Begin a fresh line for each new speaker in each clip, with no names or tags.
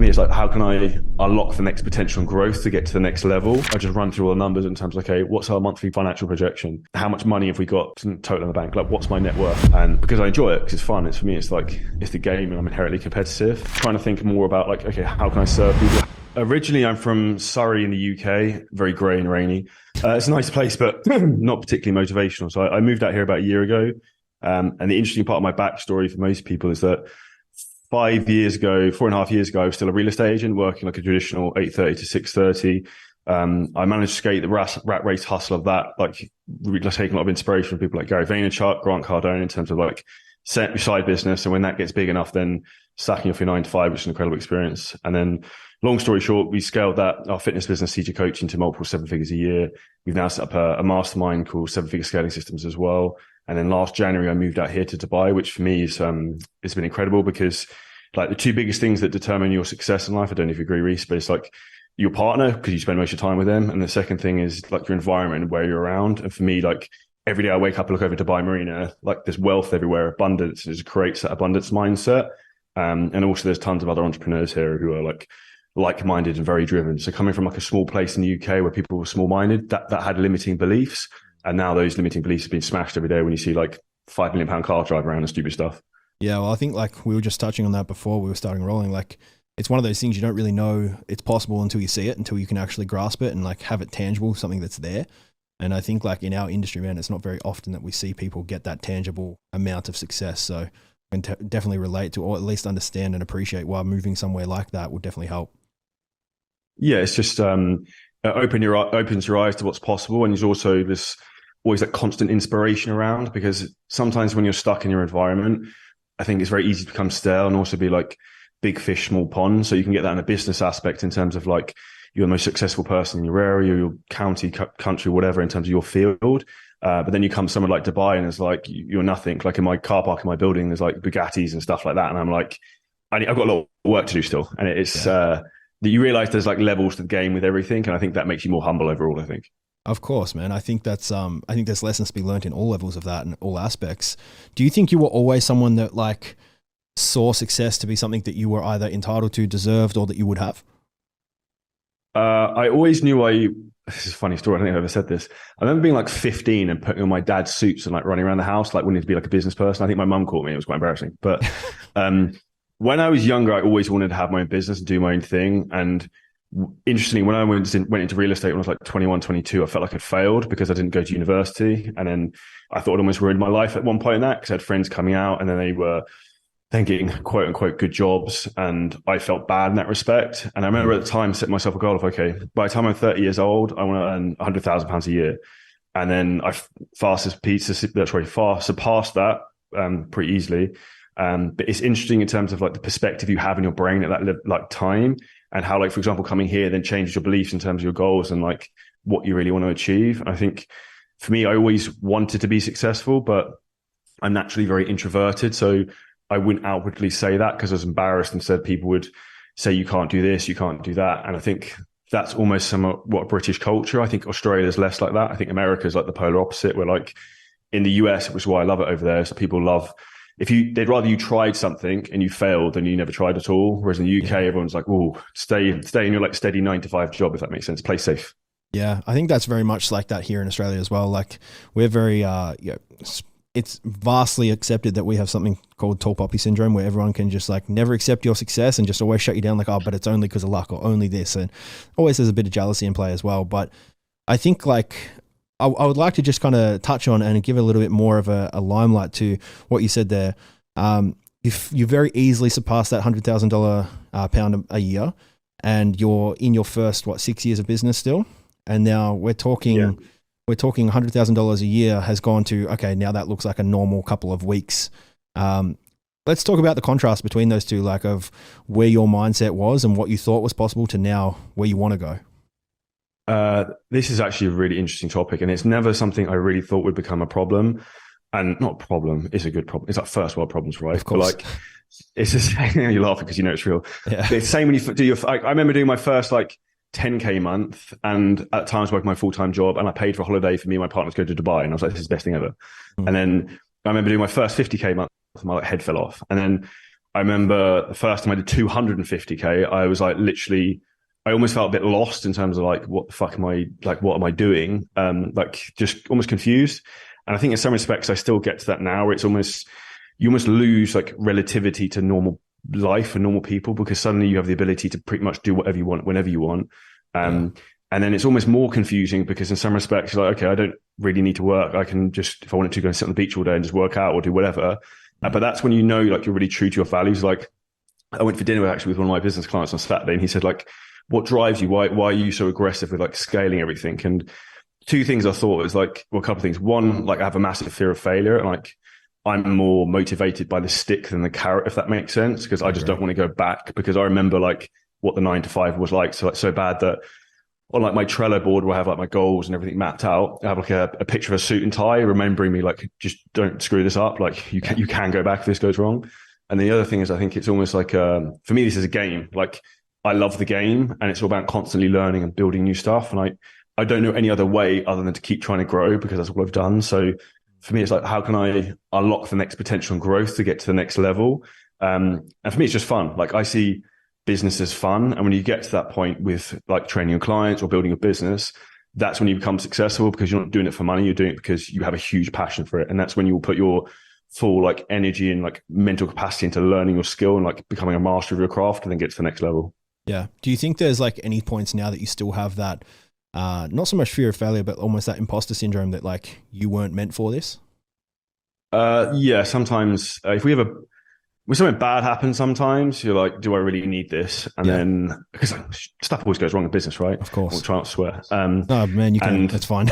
me, it's like, how can I unlock the next potential and growth to get to the next level? I just run through all the numbers in terms of, okay, what's our monthly financial projection? How much money have we got total in the bank? Like, what's my net worth? And because I enjoy it, because it's fun, it's for me, it's like, it's the game and I'm inherently competitive. Trying to think more about like, okay, how can I serve people? Originally, I'm from Surrey in the UK, very grey and rainy. It's a nice place, but not particularly motivational. So I moved out here about a year ago. And the interesting part of my backstory for most people is that 4.5 years ago, I was still a real estate agent working like a traditional 8:30 to 6:30. I managed to skate the rat race hustle of that, like really taking a lot of inspiration from people like Gary Vaynerchuk, Grant Cardone in terms of like set your side business. And when that gets big enough, then stacking off your 9 to 5, which is an incredible experience. And then long story short, we scaled that, our fitness business, CJ Coaching, to multiple 7 figures a year. We've now set up a mastermind called 7 Figure Scaling Systems as well. And then last January, I moved out here to Dubai, which for me is, it's been incredible because like the two biggest things that determine your success in life, I don't know if you agree, Rhys, but it's like your partner, because you spend most of your time with them. And the second thing is like your environment and where you're around. And for me, like every day I wake up and look over Dubai Marina, like there's wealth everywhere, abundance, it just creates that abundance mindset. And also there's tons of other entrepreneurs here who are like-minded and very driven. So coming from like a small place in the UK where people were small-minded, that had limiting beliefs. And now those limiting beliefs have been smashed every day when you see like £5 million car drive around and stupid stuff.
Yeah, well, I think like we were just touching on that before we were starting rolling. Like it's one of those things you don't really know it's possible until you see it, until you can actually grasp it and like have it tangible, something that's there. And I think like in our industry, man, it's not very often that we see people get that tangible amount of success. So I can definitely relate to, or at least understand and appreciate why moving somewhere like that would definitely help.
Yeah, it's just opens your eyes to what's possible. And there's also always that constant inspiration around, because sometimes when you're stuck in your environment, I think it's very easy to become stale and also be like big fish, small pond. So you can get that in a business aspect in terms of like you're the most successful person in your area, your county, country, whatever, in terms of your field. But then you come somewhere like Dubai and it's like you're nothing. Like in my car park in my building, there's like Bugattis and stuff like that. And I'm like, I've got a lot of work to do still. And it's that you realize there's like levels to the game with everything. And I think that makes you more humble overall, I think.
Of course, man. I think there's lessons to be learned in all levels of that and all aspects. Do you think you were always someone that like saw success to be something that you were either entitled to, deserved, or that you would have?
I always knew this is a funny story. I don't think I've ever said this. I remember being like 15 and putting on my dad's suits and like running around the house, like wanting to be like a business person. I think my mum caught me. It was quite embarrassing. But when I was younger, I always wanted to have my own business and do my own thing. And interestingly, when I went into real estate when I was like 21, 22, I felt like I failed because I didn't go to university. And then I thought it almost ruined my life at one point in that, because I had friends coming out and then they were then getting quote unquote good jobs. And I felt bad in that respect. And I remember at the time setting myself a goal of, okay, by the time I'm 30 years old, I want to earn £100,000 a year. And then I far surpassed that pretty easily. But it's interesting in terms of like the perspective you have in your brain at that like time, and how like, for example, coming here then changes your beliefs in terms of your goals and like what you really want to achieve. And I think for me, I always wanted to be successful, but I'm naturally very introverted. So I wouldn't outwardly say that because I was embarrassed. Instead, people would say, you can't do this, you can't do that. And I think that's almost somewhat British culture. I think Australia is less like that. I think America is like the polar opposite, where like in the US, which is why I love it over there. So people love, they'd rather you tried something and you failed than you never tried at all. Whereas in the UK, everyone's like, oh, stay in your like steady 9 to 5 job, if that makes sense. Play safe.
Yeah, I think that's very much like that here in Australia as well. Like we're very, it's vastly accepted that we have something called tall poppy syndrome, where everyone can just like never accept your success and just always shut you down like, oh, but it's only because of luck or only this. And always there's a bit of jealousy in play as well. But I think like, I would like to just kind of touch on and give a little bit more of a limelight to what you said there. If you very easily surpass that $100,000 pound a year, and you're in your first 6 years of business still, and now we're talking $100,000 a year has gone to, okay, now that looks like a normal couple of weeks. Let's talk about the contrast between those two, like of where your mindset was and what you thought was possible to now where you want to go.
This is actually a really interesting topic, and it's never something I really thought would become a problem. And not a problem, it's a good problem. It's like first world problems, right?
Of course.
But like, it's just, you're laughing because you know it's real.
Yeah.
It's the same when you do I remember doing my first like 10K month, and at times working my full-time job, and I paid for a holiday for me and my partner to go to Dubai, and I was like, this is the best thing ever. And then I remember doing my first 50K month, my head fell off. And then I remember the first time I did 250K, I was like literally, I almost felt a bit lost in terms of like, what the fuck am I, like, what am I doing? Like just almost confused. And I think in some respects, I still get to that now where it's almost, you almost lose like relativity to normal life and normal people because suddenly you have the ability to pretty much do whatever you want, whenever you want. And then it's almost more confusing because in some respects, you're like, okay, I don't really need to work. I can just, if I wanted to, go and sit on the beach all day and just work out or do whatever. But that's when you know, like, you're really true to your values. Like, I went for dinner actually with one of my business clients on Saturday, and he said, like, what drives you? Why are you so aggressive with like scaling everything? And two things I thought was like, well, a couple of things. One, like, I have a massive fear of failure, and like, I'm more motivated by the stick than the carrot, if that makes sense, because I just don't want to go back because I remember like what the 9 to 5 was like. So, like, so bad that on like my Trello board where I have like my goals and everything mapped out, I have like a picture of a suit and tie, remembering me like, just don't screw this up. Like you can go back if this goes wrong. And the other thing is, I think it's almost like, for me, this is a game. Like, I love the game and it's all about constantly learning and building new stuff. And I don't know any other way other than to keep trying to grow because that's what I've done. So for me, it's like, how can I unlock the next potential and growth to get to the next level? And for me, it's just fun. Like, I see business as fun. And when you get to that point with like training your clients or building a business, that's when you become successful because you're not doing it for money. You're doing it because you have a huge passion for it. And that's when you will put your full like energy and like mental capacity into learning your skill and like becoming a master of your craft and then get to the next level.
Yeah. Do you think there's like any points now that you still have that, not so much fear of failure, but almost that imposter syndrome that like you weren't meant for this?
Yeah, sometimes when something bad happens, sometimes you're like, do I really need this? And then, because stuff always goes wrong in business, right?
Of course.
I'll try not to swear.
No, man, you can. That's fine.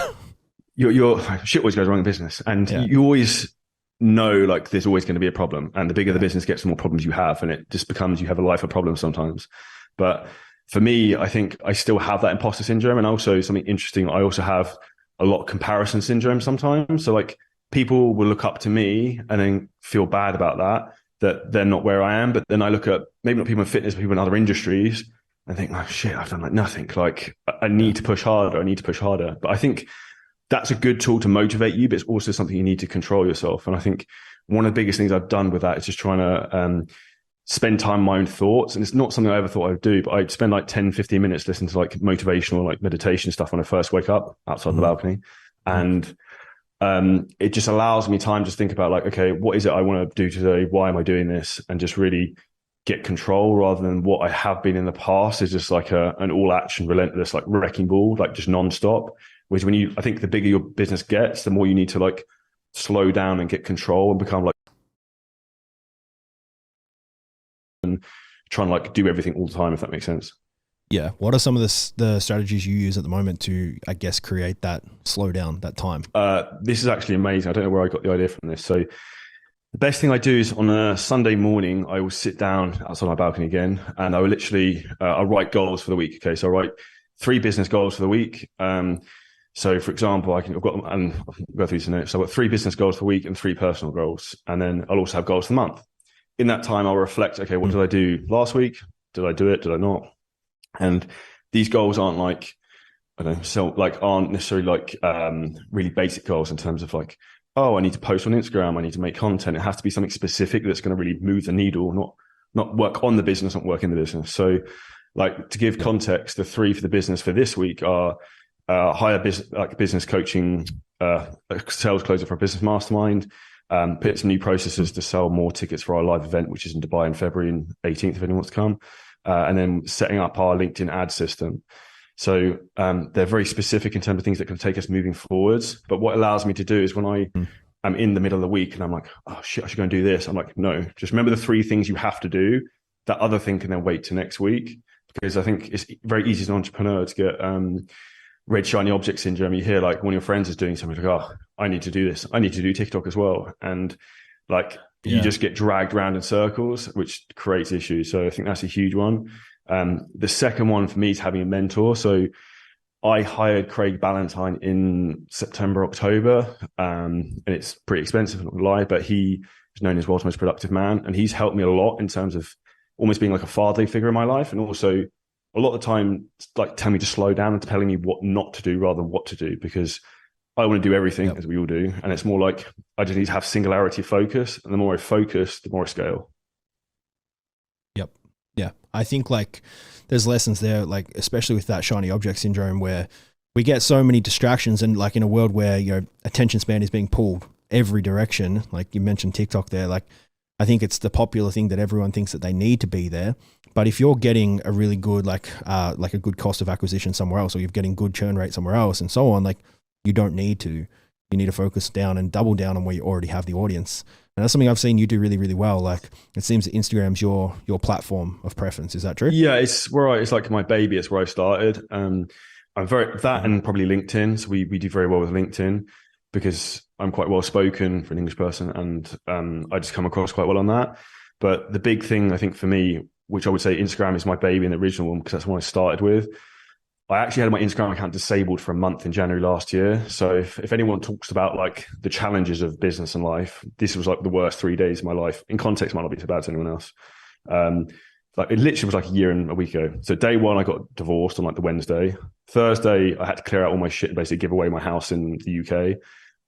Your shit always goes wrong in business, and you always know like there's always going to be a problem, and the bigger the business gets, the more problems you have, and it just becomes you have a life of problems sometimes. But for me, I think I still have that imposter syndrome, and also something interesting. I also have a lot of comparison syndrome sometimes. So like people will look up to me and then feel bad about that they're not where I am. But then I look at maybe not people in fitness, but people in other industries and think, oh shit, I've done like nothing. Like I need to push harder. I need to push harder. But I think that's a good tool to motivate you, but it's also something you need to control yourself. And I think one of the biggest things I've done with that is just trying to spend time on my own thoughts. And it's not something I ever thought I would do, but I'd spend like 10, 15 minutes listening to like motivational, like meditation stuff when I first wake up outside the balcony. And it just allows me time to think about like, okay, what is it I want to do today? Why am I doing this? And just really get control rather than what I have been in the past is just like an all action, relentless, like wrecking ball, like just nonstop. Whereas I think the bigger your business gets, the more you need to like slow down and get control and become like, and trying to like do everything all the time, if that makes sense.
Yeah. What are some of the strategies you use at the moment to, I guess, create that slow down, that time?
This is actually amazing. I don't know where I got the idea from this. So the best thing I do is on a Sunday morning, I will sit down outside my balcony again, and I will literally, I'll write goals for the week. Okay. So I write 3 business goals for the week. So for example, I've got them and I'll go through some notes. So I've got 3 business goals for the week and 3 personal goals. And then I'll also have goals for the month. In that time, I'll reflect, okay, what did I do last week? Did I do it? Did I not? And these goals aren't like, I don't know, so like aren't necessarily like really basic goals in terms of like, oh, I need to post on Instagram, I need to make content. It has to be something specific that's going to really move the needle, not work on the business, not work in the business. So like to give context, the 3 for the business for this week are hire business coaching, sales closer for a business mastermind, put some new processes to sell more tickets for our live event, which is in Dubai in February and 18th, if anyone wants to come. And then setting up our LinkedIn ad system. So they're very specific in terms of things that can take us moving forwards. But what allows me to do is when I'm in the middle of the week and I'm like, oh shit, I should go and do this. I'm like, no, just remember the 3 things you have to do. That other thing can then wait to next week. Because I think it's very easy as an entrepreneur to get red shiny object syndrome. You hear like one of your friends is doing something, like, oh, I need to do this. I need to do TikTok as well. And like, you just get dragged around in circles, which creates issues. So I think that's a huge one. The second one for me is having a mentor. So I hired Craig Ballantyne in September, October, and it's pretty expensive, I'm not gonna lie, but he is known as world's most productive man. And he's helped me a lot in terms of almost being like a fatherly figure in my life. And also a lot of the time, like telling me to slow down and telling me what not to do rather than what to do, because I want to do everything, as we all do. And it's more like I just need to have singularity focus. And the more I focus, the more I scale.
Yeah. I think like there's lessons there, like especially with that shiny object syndrome where we get so many distractions and like in a world where, attention span is being pulled every direction, like you mentioned TikTok there, like I think it's the popular thing that everyone thinks that they need to be there. But if you're getting a really good, like a good cost of acquisition somewhere else, or you're getting good churn rate somewhere else and so on, like you don't need to. You need to focus down and double down on where you already have the audience. And that's something I've seen you do really, really well. Like it seems that Instagram's your platform of preference. Is that true?
Yeah, it's like my baby. It's where I started. I'm very that
Mhm.
and probably LinkedIn. So we do very well with LinkedIn because I'm quite well spoken for an English person, and I just come across quite well on that. But the big thing I think for me, which I would say Instagram is my baby and the original one because that's what I started with. I actually had my Instagram account disabled for a month in January last year. So if anyone talks about like the challenges of business and life, this was like the worst 3 days of my life. In context, might not be so bad to anyone else. Um, like it literally was like a year and a week ago. So day one, I got divorced on like the Wednesday. Thursday, I had to clear out all my shit, basically give away my house in the UK.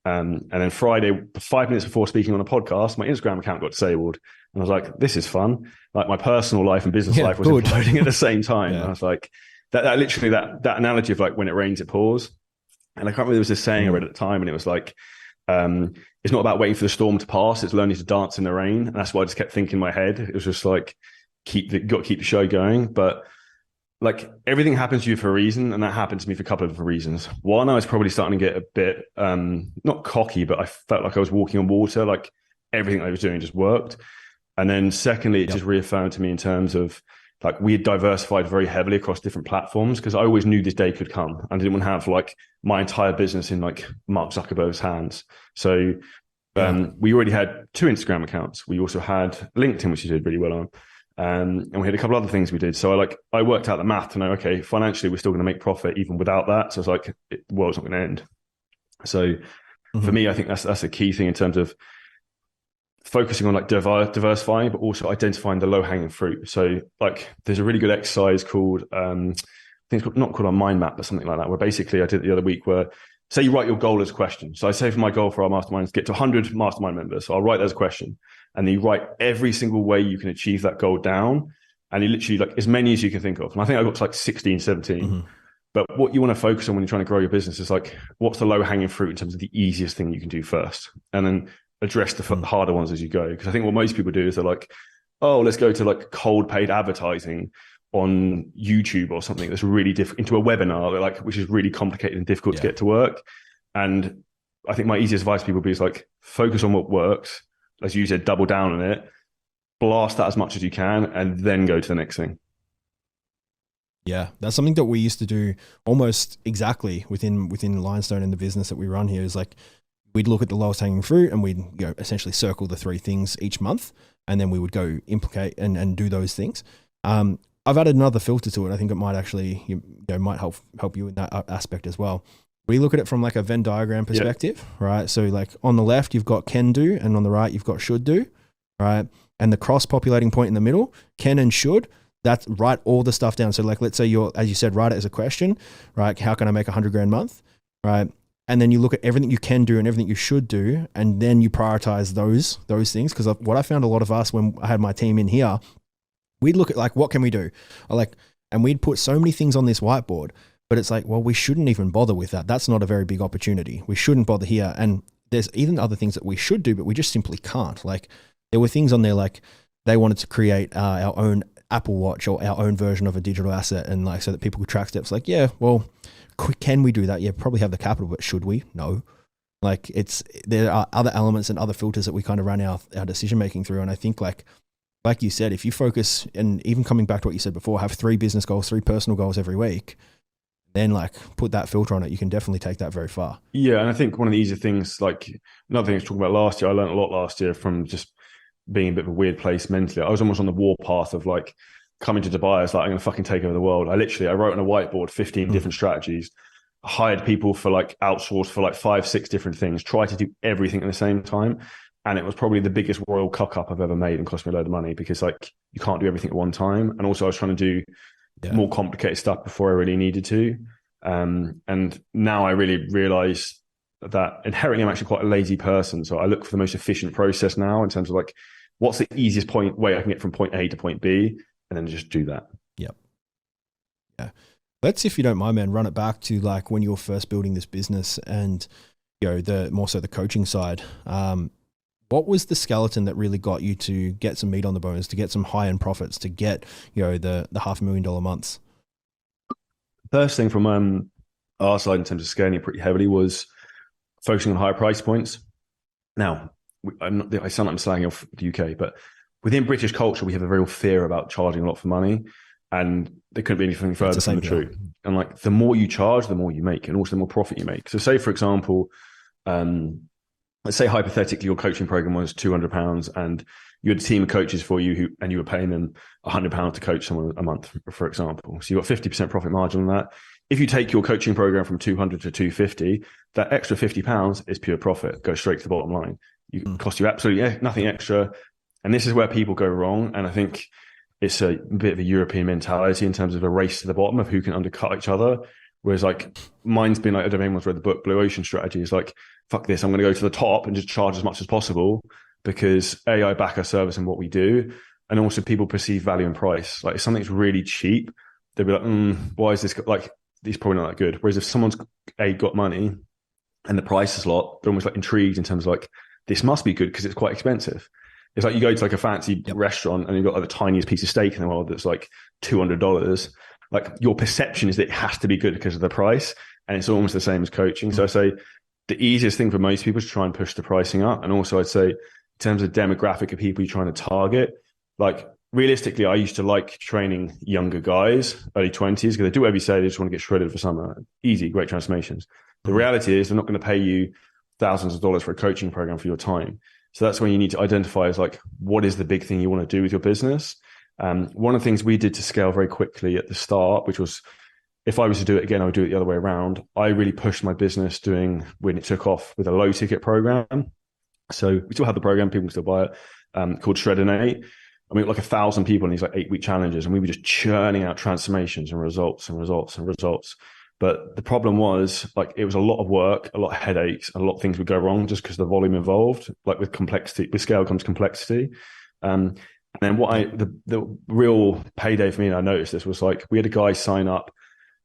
And then Friday, 5 minutes before speaking on a podcast, my Instagram account got disabled. And I was like, this is fun. Like my personal life and business
Yeah,
life was
good.
imploding at the same time.
Yeah.
And I was like, that literally that analogy of like when it rains, it pours. And I can't remember, there was this saying I read at the time, and it was like, it's not about waiting for the storm to pass, it's learning to dance in the rain. And that's what I just kept thinking in my head. It was just like, got to keep the show going. But like everything happens to you for a reason, and that happened to me for a couple of different reasons. One, I was probably starting to get a bit not cocky, but I felt like I was walking on water, like everything I was doing just worked. And then secondly, it just reaffirmed to me in terms of like we had diversified very heavily across different platforms because I always knew this day could come. I didn't want to have like my entire business in like Mark Zuckerberg's hands. So we already had 2 Instagram accounts. We also had LinkedIn, which we did really well on. And we had a couple other things we did. So I worked out the math to know, okay, financially, we're still going to make profit even without that. So it's like, the world's not going to end. So for me, I think that's a key thing in terms of focusing on like diversifying, but also identifying the low hanging fruit. So like there's a really good exercise called, I think it's not called a mind map, but something like that, where basically I did it the other week where say you write your goal as a question. So I say for my goal for our mastermind is get to 100 mastermind members. So I'll write that as a question, and then you write every single way you can achieve that goal down. And you literally like as many as you can think of. And I think I got to like 16, 17.
Mm-hmm.
But what you want to focus on when you're trying to grow your business is like, what's the low hanging fruit in terms of the easiest thing you can do first? And then address the harder ones as you go. Because I think what most people do is they're like, oh, let's go to like cold paid advertising on YouTube or something that's really difficult, into a webinar, like which is really complicated and difficult to get to work. And I think my easiest advice to people would be is like, focus on what works. As you said, double down on it, blast that as much as you can, and then go to the next thing.
Yeah, that's something that we used to do almost exactly within Limestone and the business that we run here. Is like we'd look at the lowest hanging fruit and we'd essentially circle the 3 things each month, and then we would go implicate and do those things. I've added another filter to it. I think it might actually might help you in that aspect as well. We look at it from like a Venn diagram perspective, right? So like on the left you've got can do, and on the right you've got should do, right? And the cross populating point in the middle, can and should. That's write all the stuff down. So like, let's say as you said, write it as a question, right? How can I make $100,000 a month, right? And then you look at everything you can do and everything you should do, and then you prioritize those things. Because what I found a lot of us when I had my team in here, we'd look at like, what can we do? And we'd put so many things on this whiteboard, but it's like, well, we shouldn't even bother with that. That's not a very big opportunity. We shouldn't bother here. And there's even other things that we should do, but we just simply can't. Like there were things on there like they wanted to create our own Apple Watch or our own version of a digital asset, and like so that people could track steps. Like, yeah, well, can we do that? Yeah, probably have the capital, but should we? No. Like there are other elements and other filters that we kind of run our decision making through. And I think like you said, if you focus, and even coming back to what you said before, have 3 business goals, 3 personal goals every week, then like put that filter on it, you can definitely take that very far.
Yeah, and I think one of the easier things, like another thing I was talking about last year, I learned a lot last year from just being a bit of a weird place mentally. I was almost on the warpath of like coming to Dubai. I was like, I'm going to fucking take over the world. I wrote on a whiteboard 15 different strategies, hired people for like outsourced for like 5, 6 different things, try to do everything at the same time. And it was probably the biggest royal cock up I've ever made and cost me a load of money because like you can't do everything at one time. And also I was trying to do more complicated stuff before I really needed to. And now I really realize that inherently I'm actually quite a lazy person. So I look for the most efficient process now in terms of like, what's the easiest way I can get from point A to point B? and then just do that.
Yep. Yeah. Let's, if you don't mind, man, run it back to like when you were first building this business and, you know, the more so the coaching side. What was the skeleton that really got you to get some meat on the bones, to get some high end profits, to get, you know, the $500,000 months?
First thing from our side in terms of scaling it pretty heavily was focusing on higher price points. Now, I sound like I'm slagging off the UK, but within British culture, we have a real fear about charging a lot for money, and there couldn't be anything further from the truth. And like, the more you charge, the more you make, and also the more profit you make. So say, for example, let's say hypothetically your coaching program was £200 and you had a team of coaches for you and you were paying them £100 to coach someone a month, for example. So you got 50% profit margin on that. If you take your coaching program from 200 to 250, that extra £50 is pure profit, goes straight to the bottom line. It costs you absolutely nothing extra. And this is where people go wrong. And I think it's a bit of a European mentality in terms of a race to the bottom of who can undercut each other. Whereas like mine's been like, I don't know if anyone's read the book Blue Ocean Strategy. It's like, fuck this, I'm going to go to the top and just charge as much as possible because I back our service and what we do. And also people perceive value and price. Like if something's really cheap, they'll be like, why is this, like, it's probably not that good. Whereas if someone's got money and the price is a lot, they're almost like intrigued in terms of like, this must be good because it's quite expensive. It's like you go to like a fancy restaurant and you've got like the tiniest piece of steak in the world that's like $200. Like your perception is that it has to be good because of the price. And it's almost the same as coaching. So I say the easiest thing for most people is to try and push the pricing up. And also I'd say in terms of demographic of people you're trying to target, like realistically, I used to like training younger guys, early 20s, because they do whatever you say, they just want to get shredded for summer. Easy, great transformations. The reality is they're not going to pay you thousands of dollars for a coaching program for your time. So that's when you need to identify as like, what is the big thing you want to do with your business? One of the things we did to scale very quickly at the start, which was, if I was to do it again, I would do it the other way around. I really pushed my business doing when it took off with a low ticket program. So we still have the program, people can still buy it, called Shredinate. I mean, like 1,000 people in these like 8-week challenges, and we were just churning out transformations and results and results and results. But the problem was like, it was a lot of work, a lot of headaches, a lot of things would go wrong just because the volume involved. Like with complexity, with scale comes complexity. And then the real payday for me, and I noticed this, was like, we had a guy sign up.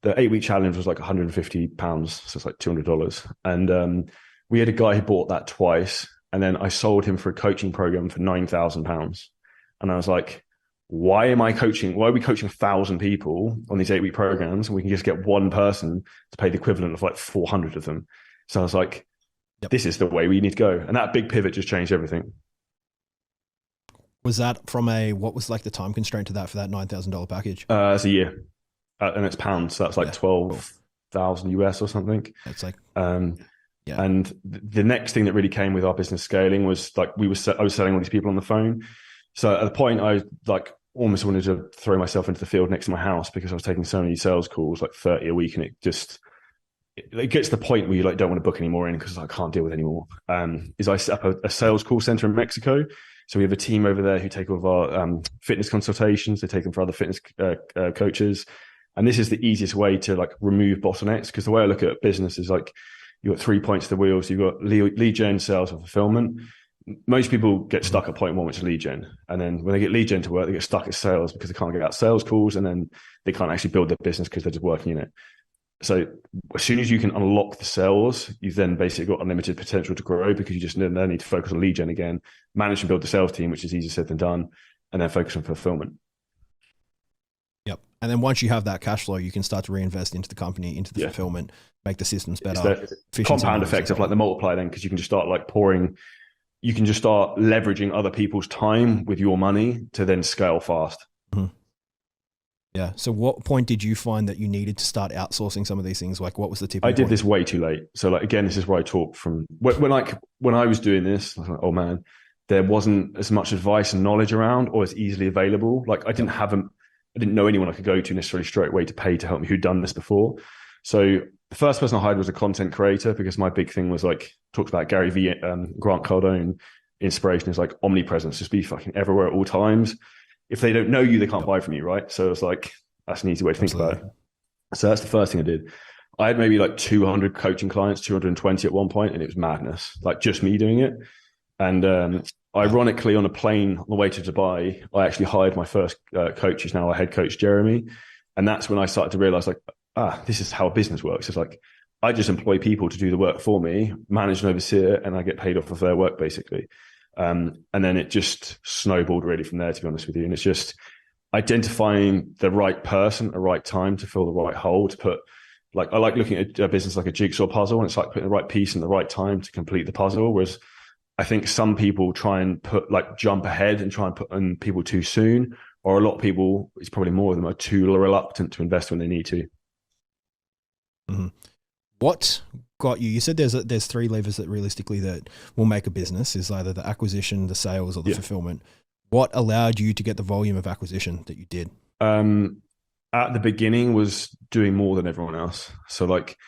The 8-week challenge was like £150, so it's like $200. And we had a guy who bought that twice, and then I sold him for a coaching program for £9,000. And I was like, why are we coaching 1,000 people on these 8-week programs and we can just get one person to pay the equivalent of like 400 of them? So I was like, This is the way we need to go. And that big pivot just changed everything.
Was that from what was like the time constraint to that for that $9,000 package?
It's a year. And it's pounds. So that's like 12,000 US or something.
It's like,
and the next thing that really came with our business scaling was like, I was selling all these people on the phone. So at the point I like almost wanted to throw myself into the field next to my house because I was taking so many sales calls, like 30 a week. And it gets to the point where you like don't want to book any more in because I can't deal with any more. Is I set up a sales call center in Mexico. So we have a team over there who take all of our fitness consultations. They take them for other fitness coaches. And this is the easiest way to like remove bottlenecks, because the way I look at business is like, you've got 3 points to the wheel. So you've got lead gen, sales, and fulfillment. Most people get stuck at point one, which is lead gen. And then when they get lead gen to work, they get stuck at sales because they can't get out sales calls, and then they can't actually build their business because they're just working in it. So as soon as you can unlock the sales, you've then basically got unlimited potential to grow, because you just then need to focus on lead gen again, manage and build the sales team, which is easier said than done, and then focus on fulfillment.
Yep. And then once you have that cash flow, you can start to reinvest into the company, into the fulfillment, make the systems better.
It's the compound effect of like the multiplier then, because you can just start like you can just start leveraging other people's time with your money to then scale fast.
Mm-hmm. Yeah. So what point did you find that you needed to start outsourcing some of these things? Like what was the tipping point?
I did this way too late. So like, again, this is where I talk from when I was doing this, I was like, oh man, there wasn't as much advice and knowledge around or as easily available. Like I didn't know anyone I could go to necessarily straight away to pay to help me who'd done this before. So the first person I hired was a content creator, because my big thing was like, talked about Gary Vee, Grant Cardone, inspiration is like omnipresence, just be fucking everywhere at all times. If they don't know you, they can't buy from you, right? So it's like, that's an easy way to think about it. So that's the first thing I did. I had maybe like 200 coaching clients, 220 at one point, and it was madness, like just me doing it. And Ironically, on a plane on the way to Dubai, I actually hired my first coach, who's now our head coach, Jeremy. And that's when I started to realize, like, this is how a business works. It's like, I just employ people to do the work for me, manage and oversee it, and I get paid off of their work, basically. And then it just snowballed really from there, to be honest with you. And it's just identifying the right person at the right time to fill the right hole, to put, like, I like looking at a business like a jigsaw puzzle, and it's like putting the right piece in the right time to complete the puzzle. Whereas I think some people try and jump ahead and try and put on people too soon, or a lot of people, it's probably more of them, are too reluctant to invest when they need to.
Mm-hmm. What got you? You said there's three levers that realistically that will make a business, is either the acquisition, the sales, or the fulfillment. What allowed you to get the volume of acquisition that you did?
At the beginning was doing more than everyone else. So like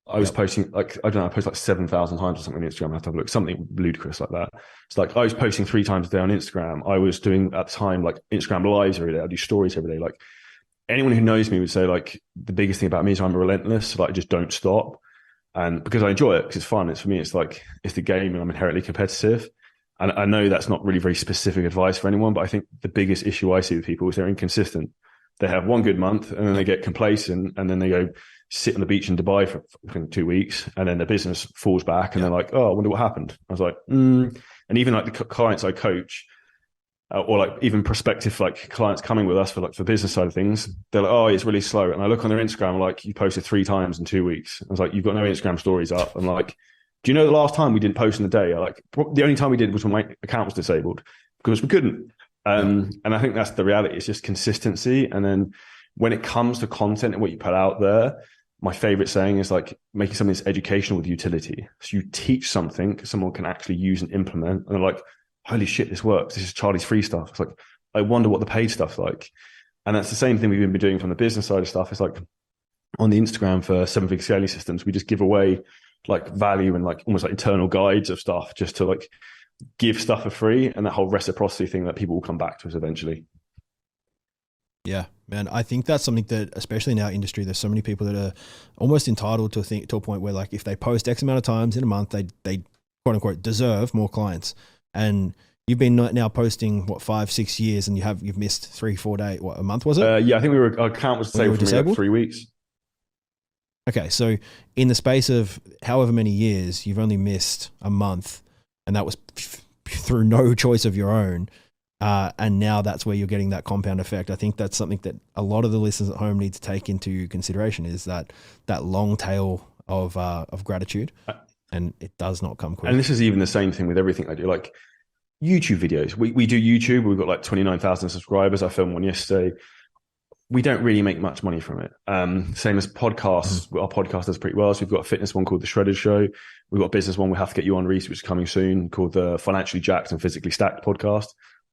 I was posting, like, I don't know, I post like 7,000 times or something on Instagram. I have to have a look, something ludicrous like that. It's like I was posting 3 times a day on Instagram. I was doing at the time like Instagram lives every day. I do stories every day. Like anyone who knows me would say, like, the biggest thing about me is I'm relentless. So, like, I just don't stop. And because I enjoy it, because it's fun. It's for me, it's like, it's the game, and I'm inherently competitive. And I know that's not really very specific advice for anyone, but I think the biggest issue I see with people is they're inconsistent. They have one good month and then they get complacent, and then they go sit on the beach in Dubai for 2 weeks, and then their business falls back, and they're like, oh, I wonder what happened. I was like, And even like the clients I coach, or like even prospective like clients coming with us for business side of things, they're like, oh, it's really slow. And I look on their Instagram, like, you posted 3 times in 2 weeks. I was like, you've got no Instagram stories up. I'm like, do you know the last time we didn't post in a day? Like, the only time we did was when my account was disabled, because we couldn't. And I think that's the reality. It's just consistency. And then when it comes to content and what you put out there, my favorite saying is like making something that's educational with utility. So you teach something someone can actually use and implement, and they're like, holy shit, this works. This is Charlie's free stuff. It's like, I wonder what the paid stuff's like. And that's the same thing we've been doing from the business side of stuff. It's like on the Instagram for 7-figure scaling systems, we just give away like value and like almost like internal guides of stuff, just to like give stuff for free, and that whole reciprocity thing that people will come back to us eventually.
Yeah, man, I think that's something that, especially in our industry, there's so many people that are almost entitled to a point where, like, if they post X amount of times in a month, they quote unquote deserve more clients. And you've been now posting 5-6 years, and you've missed 3-4 days. What, a month was it?
Yeah, I think our account was disabled for me like 3 weeks.
Okay, so in the space of however many years, you've only missed a month, and that was through no choice of your own. And now that's where you're getting that compound effect. I think that's something that a lot of the listeners at home need to take into consideration, is that long tail of gratitude, and it does not come quick.
And this is even the same thing with everything I do. Like YouTube videos, we do YouTube. We've got like 29,000 subscribers. I filmed one yesterday. We don't really make much money from it. Same as podcasts. Our podcast does pretty well. So we've got a fitness one called The Shredded Show. We've got a business one we have to get you on, Rhys, which is coming soon, called the Financially Jacked and Physically Stacked podcast.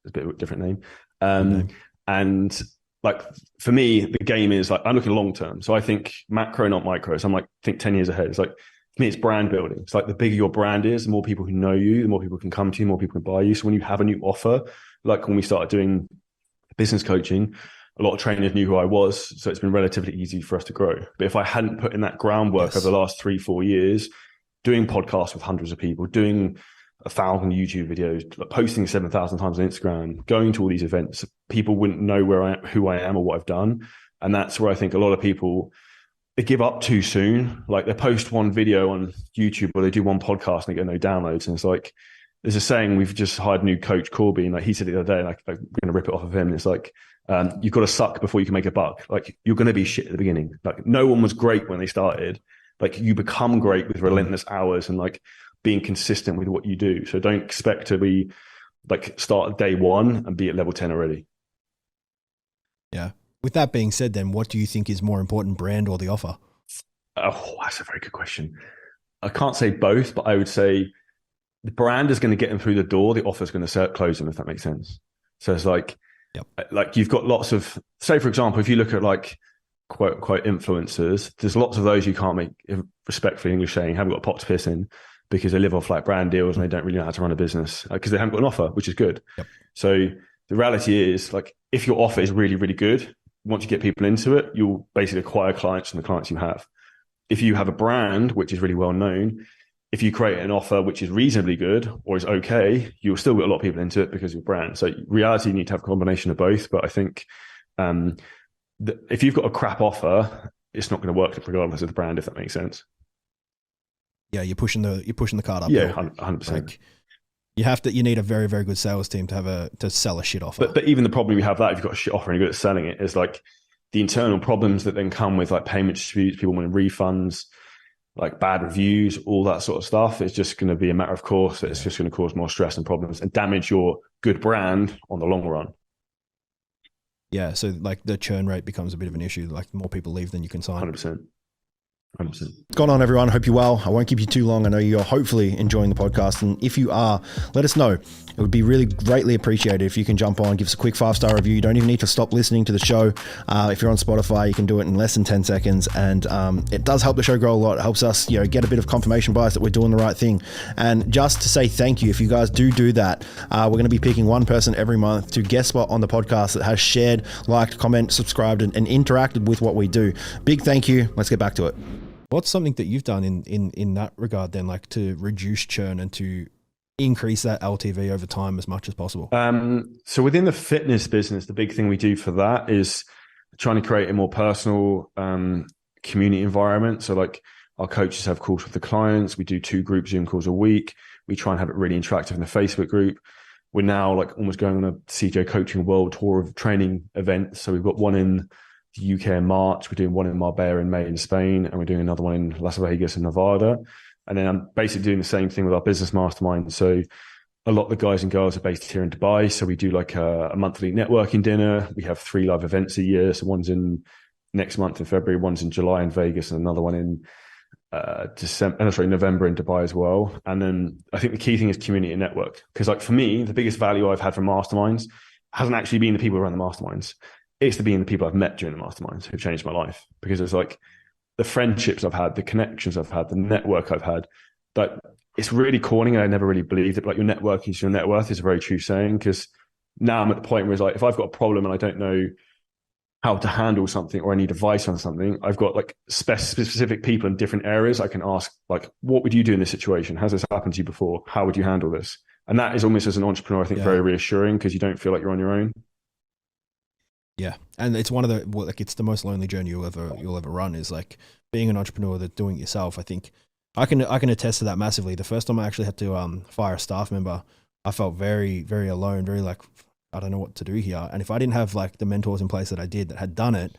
It's a bit of a different name. And like, for me, the game is like, I'm looking long term. So I think macro, not micro. So I'm like, think 10 years ahead. It's like, for me, it's brand building. It's like, the bigger your brand is, the more people who know you, the more people can come to you, the more people can buy you. So when you have a new offer, like when we started doing business coaching, a lot of trainers knew who I was. So it's been relatively easy for us to grow. But if I hadn't put in that groundwork over the last 3-4 years, doing podcasts with hundreds of people, doing 1,000 YouTube videos, like posting 7,000 times on Instagram, going to all these events, people wouldn't know who I am or what I've done. And that's where I think a lot of people, they give up too soon. Like, they post one video on YouTube or they do one podcast and they get no downloads. And it's like, there's a saying, we've just hired a new coach, Corby, and like he said the other day, like, I'm going to rip it off of him. And it's like, you've got to suck before you can make a buck. Like, you're going to be shit at the beginning. Like, no one was great when they started. Like, you become great with relentless hours and like being consistent with what you do. So don't expect to be like, start at day 1 and be at level 10 already.
Yeah. With that being said, then what do you think is more important, brand or the offer?
Oh, that's a very good question. I can't say both, but I would say the brand is going to get them through the door. The offer is going to close them, if that makes sense. So it's like, like you've got lots of, say, for example, if you look at like quote unquote influencers, there's lots of those you can't make, respectfully English saying, haven't got a pot to piss in, because they live off like brand deals and they don't really know how to run a business because they haven't got an offer, which is good. So the reality is, like, if your offer is really, really good, once you get people into it, you'll basically acquire clients from the clients you have. If you have a brand which is really well known, if you create an offer which is reasonably good or is okay, you'll still get a lot of people into it because of your brand. So reality, you need to have a combination of both. But I think if you've got a crap offer, it's not going to work regardless of the brand, if that makes sense.
Yeah, you're pushing the cart up.
Yeah, 100%.
Like, you need a very, very good sales team to sell a shit offer.
But even the problem you have that if you've got a shit offer and you're good at selling it is like the internal problems that then come with like payment disputes, people wanting refunds, like bad reviews, all that sort of stuff. It's just going to be a matter of course. It's just going to cause more stress and problems and damage your good brand on the long run.
Yeah, so like the churn rate becomes a bit of an issue. Like more people leave than you can sign.
100%. 100%.
What's going on, everyone? Hope you're well. I won't keep you too long. I know you're hopefully enjoying the podcast. And if you are, let us know. It would be really greatly appreciated if you can jump on, give us a quick 5-star review. You don't even need to stop listening to the show. If you're on Spotify, you can do it in less than 10 seconds. And it does help the show grow a lot. It helps us, get a bit of confirmation bias that we're doing the right thing. And just to say thank you, if you guys do that, we're going to be picking one person every month to guest spot on the podcast that has shared, liked, commented, subscribed, and interacted with what we do. Big thank you. Let's get back to it.
What's something that you've done in that regard then, like to reduce churn and to increase that LTV over time as much as possible?
So within the fitness business, the big thing we do for that is trying to create a more personal community environment. So like our coaches have calls with the clients. We do 2 group Zoom calls a week. We try and have it really interactive in the Facebook group. We're now like almost going on a CJ Coaching World Tour of training events. So we've got one in the UK in March, we're doing one in Marbella in May in Spain, and we're doing another one in Las Vegas in Nevada. And then I'm basically doing the same thing with our business mastermind. So a lot of the guys and girls are based here in Dubai. So we do like a monthly networking dinner. We have 3 live events a year. So one's in next month in February, one's in July in Vegas, and another one in November in Dubai as well. And then I think the key thing is community and network. Because like for me, the biggest value I've had from masterminds hasn't actually been the people who run the masterminds. It's being the people I've met during the masterminds who've changed my life, because it's like the friendships I've had, the connections I've had, the network I've had. That it's really corny, and I never really believed it. But like your network is your net worth is a very true saying, because now I'm at the point where it's like if I've got a problem and I don't know how to handle something or I need advice on something, I've got like specific people in different areas I can ask, like, what would you do in this situation? Has this happened to you before? How would you handle this? And that is almost, as an entrepreneur, I think very reassuring, because you don't feel like you're on your own.
Yeah, and it's one of the it's the most lonely journey you'll ever run, is like being an entrepreneur that's doing it yourself. I think I can attest to that massively. The first time I actually had to fire a staff member, I felt very, very alone, very like I don't know what to do here. And if I didn't have like the mentors in place that had done it,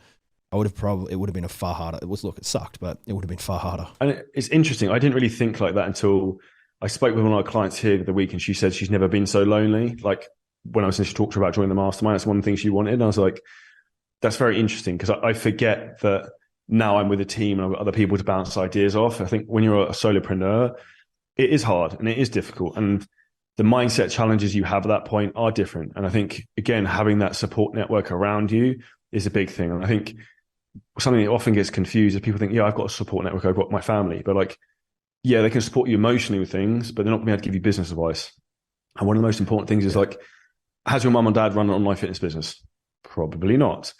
it would have been a far harder. It sucked, but it would have been far harder.
And it's interesting. I didn't really think like that until I spoke with one of our clients here the week, and she said she's never been so lonely. Like, when I was initially talked to her about joining the mastermind, that's one thing she wanted. And I was like, that's very interesting, because I forget that now I'm with a team and I've got other people to bounce ideas off. I think when you're a solopreneur, it is hard and it is difficult. And the mindset challenges you have at that point are different. And I think, again, having that support network around you is a big thing. And I think something that often gets confused is people think, yeah, I've got a support network, I've got my family. But like, yeah, they can support you emotionally with things, but they're not going to be able to give you business advice. And one of the most important things is like, has your mum and dad run an online fitness business? Probably not.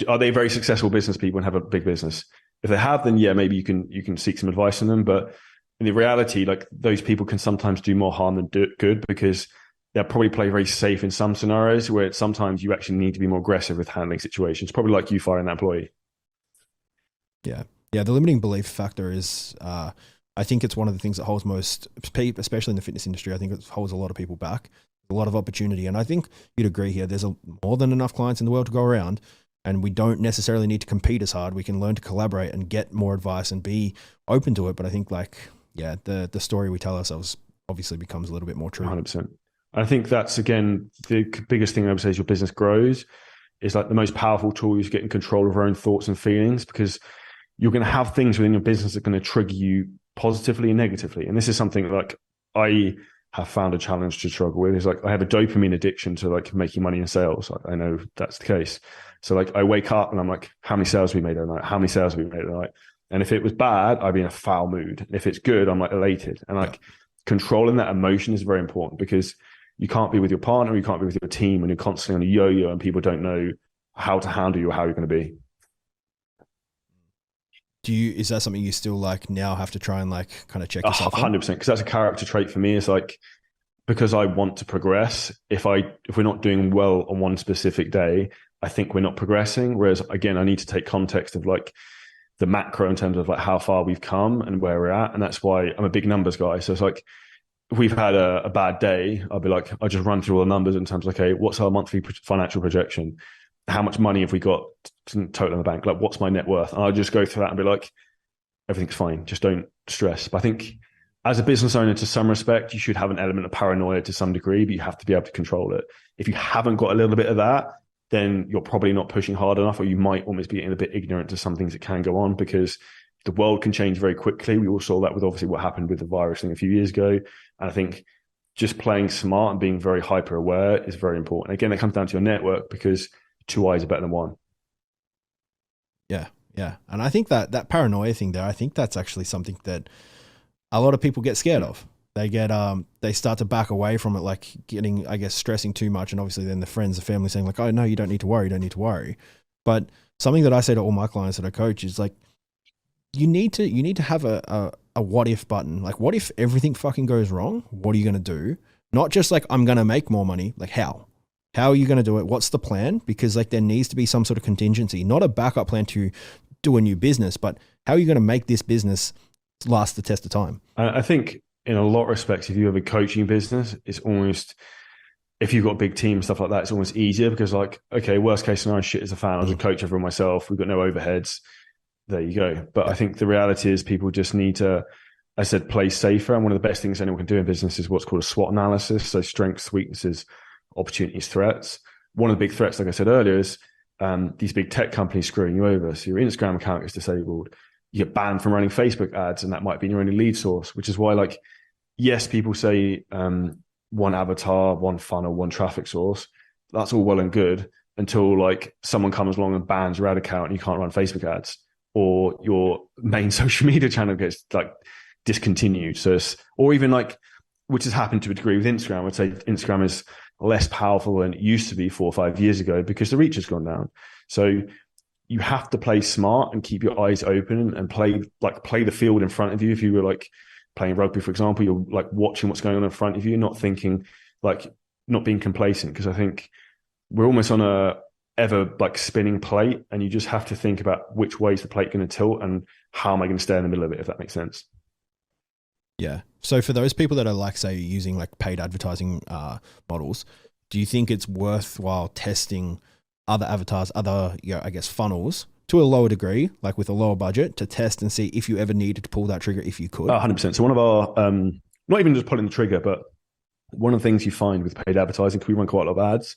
Are they very successful business people and have a big business? If they have, then yeah, maybe you can seek some advice from them. But in the reality, like those people can sometimes do more harm than good, because they'll probably play very safe in some scenarios where sometimes you actually need to be more aggressive with handling situations. Probably like you firing that employee.
Yeah. The limiting belief factor is, I think it's one of the things that holds most, especially in the fitness industry, I think it holds a lot of people back. A lot of opportunity. And I think you'd agree here, there's more than enough clients in the world to go around, and we don't necessarily need to compete as hard. We can learn to collaborate and get more advice and be open to it. But I think the story we tell ourselves obviously becomes a little bit more true.
100%. I think that's, again, the biggest thing I would say as your business grows is like the most powerful tool is getting control of your own thoughts and feelings, because you're going to have things within your business that are going to trigger you positively and negatively. And this is something like I have found a challenge to struggle with. Is like I have a dopamine addiction to like making money in sales. I know that's the case. So like I wake up and I'm like, how many sales have we made overnight? How many sales have we made overnight? And if it was bad, I'd be in a foul mood. And if it's good, I'm like elated. And like controlling that emotion is very important, because you can't be with your partner, you can't be with your team when you're constantly on a yo-yo and people don't know how to handle you or how you're going to be.
Is that something you still like now have to try and like kind of check yourself on?
100%, because that's a character trait for me. It's like, because I want to progress, if we're not doing well on one specific day, I think we're not progressing. Whereas again, I need to take context of like the macro in terms of like how far we've come and where we're at. And that's why I'm a big numbers guy. So it's like, if we've had a bad day, I'll be like, I'll just run through all the numbers in terms of, okay, what's our monthly financial projection? How much money have we got total in the bank? Like, what's my net worth? And I'll just go through that and be like, everything's fine. Just don't stress. But I think as a business owner, to some respect, you should have an element of paranoia to some degree, but you have to be able to control it. If you haven't got a little bit of that, then you're probably not pushing hard enough, or you might almost be getting a bit ignorant to some things that can go on, because the world can change very quickly. We all saw that with obviously what happened with the virus thing a few years ago. And I think just playing smart and being very hyper aware is very important. Again, it comes down to your network, because two eyes are better than one.
Yeah. Yeah. And I think that paranoia thing there, I think that's actually something that a lot of people get scared of. They start to back away from it, like getting, I guess, stressing too much. And obviously then the friends, the family saying like, oh no, you don't need to worry. You don't need to worry. But something that I say to all my clients that I coach is like, you need to have a what if button. Like, what if everything fucking goes wrong? What are you going to do? Not just like, I'm going to make more money. Like, how are you going to do it? What's the plan? Because like there needs to be some sort of contingency, not a backup plan to do a new business, but how are you going to make this business last the test of time?
I think in a lot of respects, if you have a coaching business, it's almost, if you've got a big team, stuff like that, it's almost easier, because like, okay, worst case scenario, shit as a fan, I'll just coach everyone myself. We've got no overheads. There you go. But I think the reality is people just need to, I said, play safer. And one of the best things anyone can do in business is what's called a SWOT analysis. So strengths, weaknesses, opportunities, threats. One of the big threats, like I said earlier, is these big tech companies screwing you over. So your Instagram account gets disabled. You get banned from running Facebook ads, and that might be your only lead source, which is why, like, yes, people say one avatar, one funnel, one traffic source. That's all well and good until like someone comes along and bans your ad account and you can't run Facebook ads, or your main social media channel gets like discontinued. So or even like, which has happened to a degree with Instagram. I would say Instagram is less powerful than it used to be 4 or 5 years ago, because the reach has gone down. So you have to play smart and keep your eyes open and play the field in front of you. If you were like playing rugby, for example, you're like watching what's going on in front of you, not thinking, like, not being complacent. Because I think we're almost on a ever like spinning plate, and you just have to think about which way is the plate going to tilt and how am I going to stay in the middle of it, if that makes sense.
Yeah. So for those people that are like, say, using like paid advertising models, do you think it's worthwhile testing other avatars, other, I guess, funnels to a lower degree, like with a lower budget, to test and see if you ever needed to pull that trigger, if you could?
100%. So one of our, not even just pulling the trigger, but one of the things you find with paid advertising, because we run quite a lot of ads,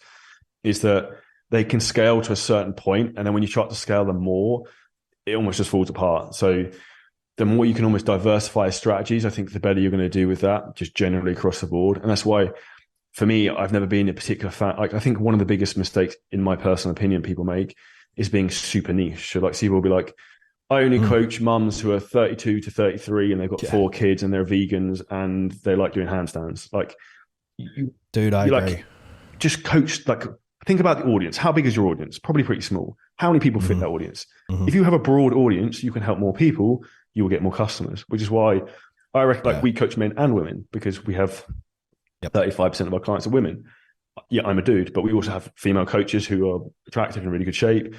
is that they can scale to a certain point, and then when you try to scale them more, it almost just falls apart. So the more you can almost diversify strategies, I think the better you're going to do with that, just generally across the board. And that's why, for me, I've never been a particular fan. Like, I think one of the biggest mistakes, in my personal opinion, people make is being super niche. So like, people will be like, I only coach mums who are 32 to 33 and they've got 4 kids and they're vegans and they like doing handstands. Like,
dude, I agree.
Like, just coach, like, think about the audience. How big is your audience? Probably pretty small. How many people fit that audience? If you have a broad audience, you can help more people, you will get more customers, which is why I reckon like we coach men and women, because we have 35% of our clients are women. Yeah, I'm a dude, but we also have female coaches who are attractive and in really good shape.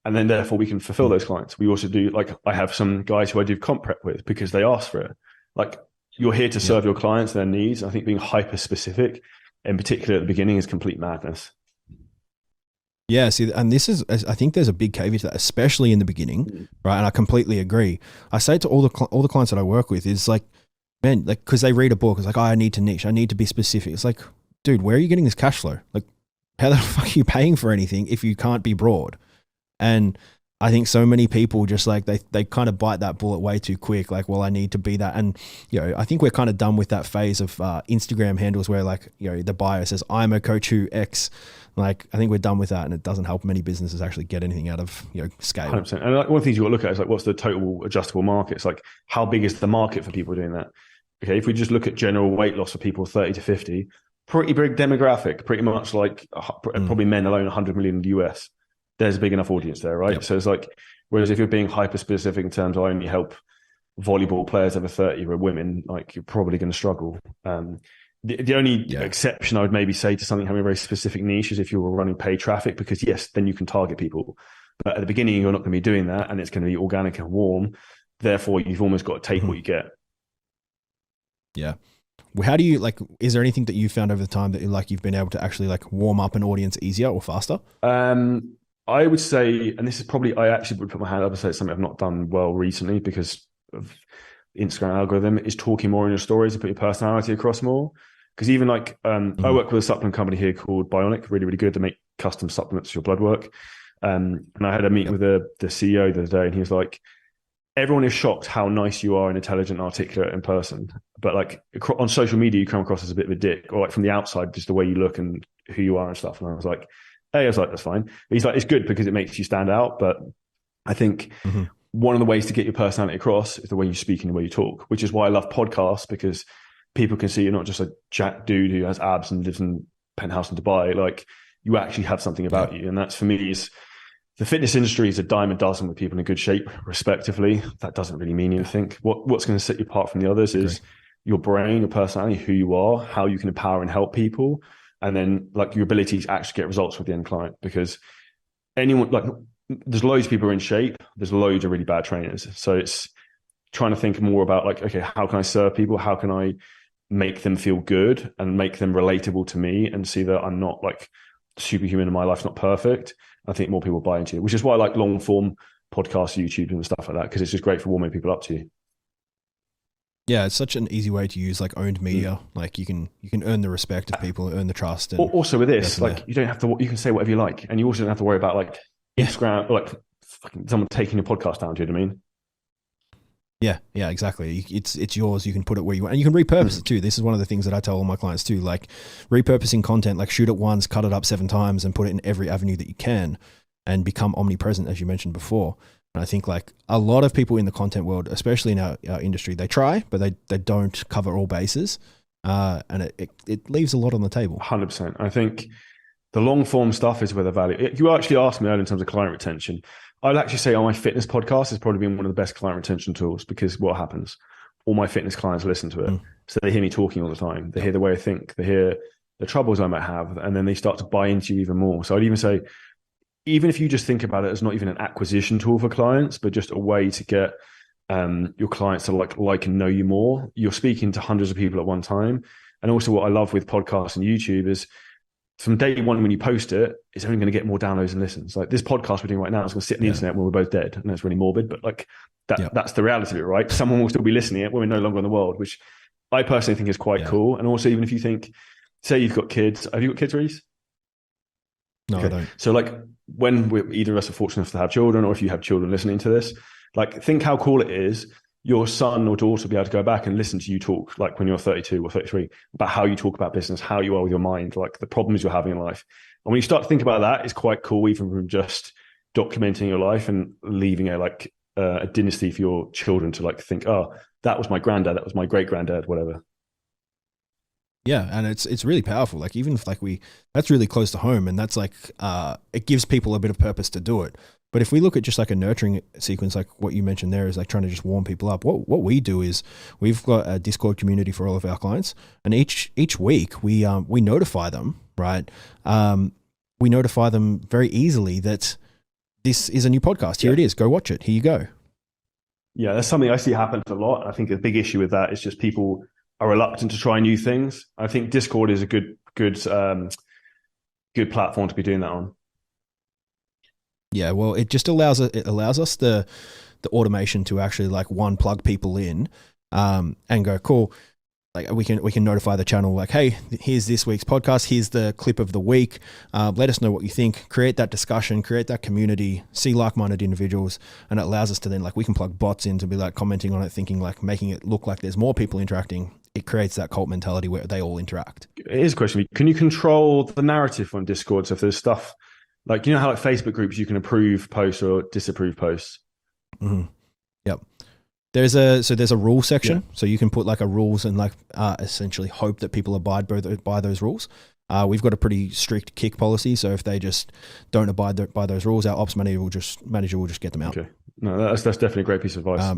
And then therefore we can fulfill those clients. We also do, like, I have some guys who I do comp prep with because they ask for it. Like, you're here to serve your clients, their needs. I think being hyper specific, in particular at the beginning, is complete madness.
Yeah, see, and this is, I think there's a big caveat to that, especially in the beginning, right? And I completely agree. I say to all the clients that I work with is like, man, like, because they read a book, it's like, oh, I need to niche, I need to be specific. It's like, dude, where are you getting this cash flow? Like, how the fuck are you paying for anything if you can't be broad? And I think so many people just like, they kind of bite that bullet way too quick. Like, well, I need to be that. And, I think we're kind of done with that phase of Instagram handles where, like, the bio says, I'm a coach who X. Like, I think we're done with that, and it doesn't help many businesses actually get anything out of, scale.
100%. And like, one of the things you've got to look at is like, what's the total adjustable market? It's like, how big is the market for people doing that? Okay, if we just look at general weight loss for people 30 to 50, pretty big demographic, pretty much like probably men alone, 100 million in the US. there's a big enough audience there, right?
Yep.
So it's like, whereas if you're being hyper specific in terms of I only help volleyball players over 30 who are women, like you're probably going to struggle. The only exception I would maybe say to something having a very specific niche is if you were running paid traffic, because yes, then you can target people. But at the beginning, you're not going to be doing that, and it's going to be organic and warm. Therefore, you've almost got to take what you get.
Yeah. Well, how do you is there anything that you found over the time that you've been able to actually warm up an audience easier or faster?
I would say, and this is probably, I actually would put my hand up and say it's something I've not done well recently because of Instagram algorithm, is talking more in your stories and put your personality across more. Because even I work with a supplement company here called Bionic, really, really good. To make custom supplements for your blood work. And I had a meeting with the CEO the other day, and he was like, everyone is shocked how nice you are and intelligent and articulate in person. But on social media, you come across as a bit of a dick, or from the outside, just the way you look and who you are and stuff. And I was like, that's fine. But he's like, it's good because it makes you stand out. But I think one of the ways to get your personality across is the way you speak and the way you talk, which is why I love podcasts, because people can see you're not just a jack dude who has abs and lives in a penthouse in Dubai. Like, you actually have something about you. And that's, for me, is the fitness industry is a dime a dozen with people in good shape, respectively. That doesn't really mean anything. What's going to set you apart from the others is your brain, your personality, who you are, how you can empower and help people, and then your ability to actually get results with the end client. Because there's loads of people who are in shape. There's loads of really bad trainers. So it's trying to think more about okay, how can I serve people? How can I make them feel good and make them relatable to me, and see that I'm not superhuman and my life's not perfect. I think more people buy into it, which is why I like long form podcasts, YouTube and stuff like that, because it's just great for warming people up to you.
Yeah, it's such an easy way to use owned media. You can earn the respect of people, earn the trust. And
also with this, you don't have to. You can say whatever you like, and you also don't have to worry about Instagram, someone taking your podcast down. Do you know what I mean?
Yeah, exactly. It's yours. You can put it where you want, and you can repurpose it too. This is one of the things that I tell all my clients too. Repurposing content, shoot it once, cut it up 7 times, and put it in every avenue that you can, and become omnipresent, as you mentioned before. And I think a lot of people in the content world, especially in our industry, they try, but they don't cover all bases, and it leaves a lot on the table.
100%. I think the long form stuff is where the value. You actually asked me earlier in terms of client retention. I'd actually say on my fitness podcast has probably been one of the best client retention tools, because what happens? All my fitness clients listen to it. So they hear me talking all the time. They hear the way I think. They hear the troubles I might have, and then they start to buy into you even more. So I'd even say, even if you just think about it as not even an acquisition tool for clients, but just a way to get your clients to like and know you more, you're speaking to hundreds of people at one time. And also what I love with podcasts and YouTube is, from day one, when you post it, it's only going to get more downloads and listens. This podcast we're doing right now is going to sit on the internet when we're both dead. And that's really morbid, but that's the reality of it, right? Someone will still be listening when we're no longer in the world, which I personally think is quite cool. And also, even if you think, say you've got kids, have you got kids, Rhys?
No, I don't.
So when either of us are fortunate enough to have children, or if you have children listening to this, think how cool it is. Your son or daughter will be able to go back and listen to you talk, when you're 32 or 33, about how you talk about business, how you are with your mind, the problems you're having in life. And when you start to think about that, it's quite cool, even from just documenting your life and leaving a dynasty for your children to think, oh, that was my granddad, that was my great granddad, whatever.
Yeah, and it's really powerful. Even if that's really close to home, and that's it gives people a bit of purpose to do it. But if we look at just a nurturing sequence, what you mentioned there, is trying to just warm people up. What we do is we've got a Discord community for all of our clients, and each week we notify them, right? We notify them very easily that this is a new podcast. Here it is. Go watch it. Here you go. Yeah,
that's something I see happens a lot. I think a big issue with that is just people are reluctant to try new things. I think Discord is a good platform to be doing that on.
Yeah, well, it just allows us the automation to actually plug people in, and go, cool. We can notify the channel hey, here's this week's podcast. Here's the clip of the week. Let us know what you think. Create that discussion. Create that community. See like-minded individuals, and it allows us to then we can plug bots in to be commenting on it, thinking making it look like there's more people interacting. It creates that cult mentality where they all interact.
Here's a question: can you control the narrative on Discord? So if there's stuff you know how Facebook groups, you can approve posts or disapprove posts.
Mm-hmm. Yep. There's a rule section, so you can put a rules and essentially hope that people abide by those rules. We've got a pretty strict kick policy, so if they just don't abide by those rules, our ops manager will just get them out.
Okay, no, that's definitely a great piece of advice.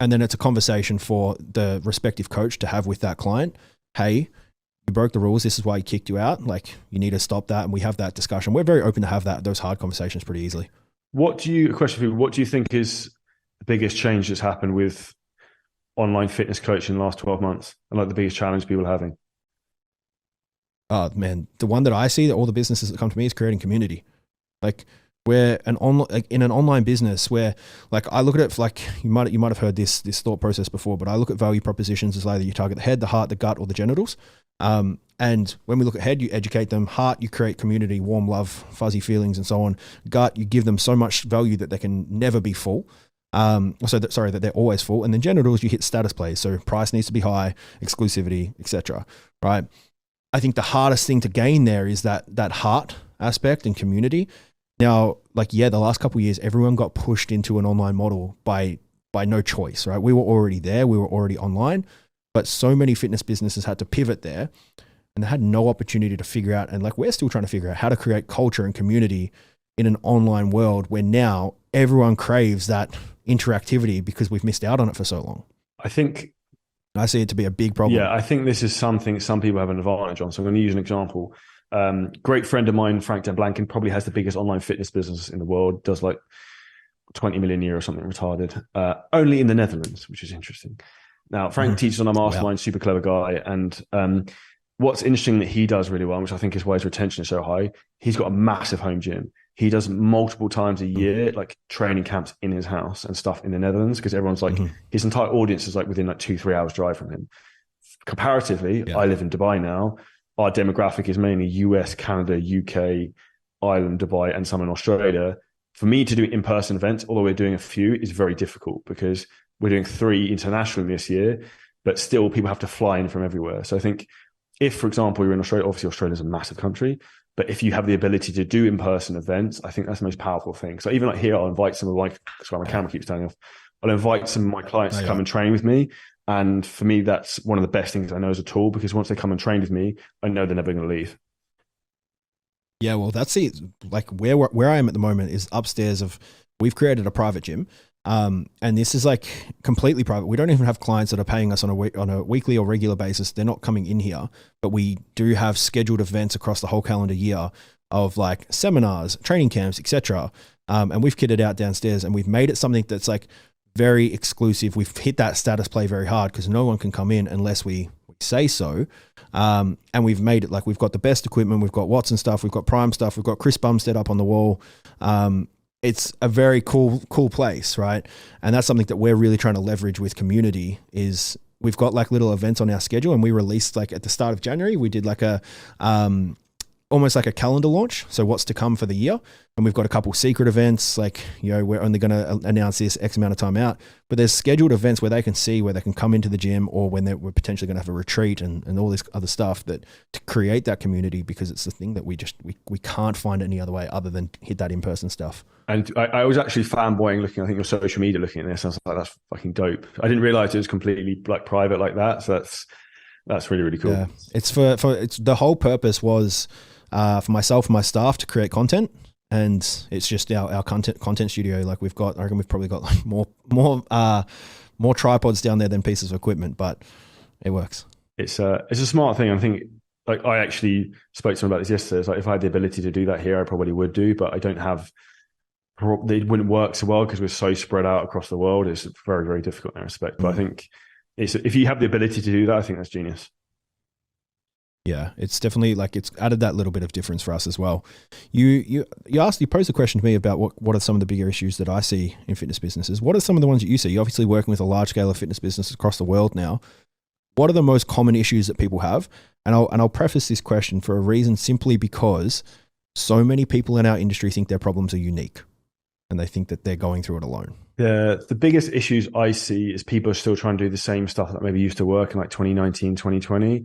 And then it's a conversation for the respective coach to have with that client. Hey, you broke the rules. This is why he kicked you out. Like, you need to stop that. And we have that discussion. We're very open to have those hard conversations pretty easily.
A question for you, what do you think is the biggest change that's happened with online fitness coaching in the last 12 months, and like the biggest challenge people are having?
Oh man, the one that I see that all the businesses that come to me is creating community. Like, we're in an online business where, like, I look at it like you might have heard this thought process before, but I look at value propositions as either you target the head, the heart, the gut, or the genitals. And when we look at head, you educate them. Heart, you create community, warm love, fuzzy feelings, and so on. Gut, you give them so much value that they can never be full. That they're always full. And then genitals, you hit status plays. So price needs to be high, exclusivity, etc. Right? I think the hardest thing to gain there is that heart aspect and community. Now, like, the last couple of years, everyone got pushed into an online model by no choice, right? We were already there. We were already online, but so many fitness businesses had to pivot there, and they had no opportunity to figure out. And like, we're still trying to figure out how to create culture and community in an online world where now everyone craves that interactivity because we've missed out on it for so long.
I
see it to be a big problem.
Yeah, I think this is something some people have an advantage on. So I'm going to use an example. Great friend of mine, Frank Den Blanken, probably has the biggest online fitness business in the world, does like 20 million a year or something retarded, only in the Netherlands, which is interesting. Now, Frank teaches on our mastermind, super clever guy. And what's interesting that he does really well, which I think is why his retention is so high, he's got a massive home gym. He does multiple times a year, like training camps in his house and stuff in the Netherlands, because everyone's like, his entire audience is like within like 2-3 hours drive from him. Comparatively, I live in Dubai now. Our demographic is mainly US, Canada, UK, Ireland, Dubai, and some in Australia. For me to do in-person events, although we're doing a few, is very difficult because we're doing 3 internationally this year, but still people have to fly in from everywhere. So I think if, for example, you're in Australia, obviously Australia's a massive country, but if you have the ability to do in-person events, I think that's the most powerful thing. So even like here, I'll invite some of sorry, my camera keeps turning off. I'll invite some of my clients to come and train with me. And for me, that's one of the best things I know as a tool, because once they come and train with me, I know they're never going to leave.
Yeah, well, that's it. Like, where I am at the moment is upstairs we've created a private gym. And this is like completely private. We don't even have clients that are paying us on a weekly or regular basis. They're not coming in here, but we do have scheduled events across the whole calendar year of like seminars, training camps, etc. And we've kitted out downstairs, and we've made it something that's like very exclusive. We've hit that status play very hard because no one can come in unless we say so. And we've made it like we've got the best equipment. We've got Watson stuff. We've got Prime stuff. We've got Chris Bumstead up on the wall. It's a very cool place, right? And that's something that we're really trying to leverage with community. Is we've got like little events on our schedule, and we released like at the start of January, we did like a almost like a calendar launch. So what's to come for the year. And we've got a couple secret events, like, we're only going to announce this X amount of time out, but there's scheduled events where they can see, where they can come into the gym, or when we're potentially going to have a retreat and all this other stuff, that to create that community, because it's the thing that we can't find any other way other than hit that in-person stuff.
And I was actually fanboying looking, I think, your social media, looking at this. I was like, that's fucking dope. I didn't realize it was completely like private like that. So that's really, really cool. Yeah.
It's it's the whole purpose was for myself and my staff to create content. And it's just our content studio. Like I reckon we've probably got like more tripods down there than pieces of equipment, but it works.
It's a smart thing. I think, like, I actually spoke to someone about this yesterday. It's like, if I had the ability to do that here, I probably would do, but I don't have. They wouldn't work so well because we're so spread out across the world. It's very, very difficult in that respect. But I think if you have the ability to do that, I think that's genius.
Yeah, it's definitely like it's added that little bit of difference for us as well. You posed a question to me about what are some of the bigger issues that I see in fitness businesses. What are some of the ones that you see? You're obviously working with a large scale of fitness businesses across the world now. What are the most common issues that people have? And I'll preface this question for a reason, simply because so many people in our industry think their problems are unique, and they think that they're going through it alone.
The biggest issues I see is people are still trying to do the same stuff that maybe used to work in like 2019, 2020.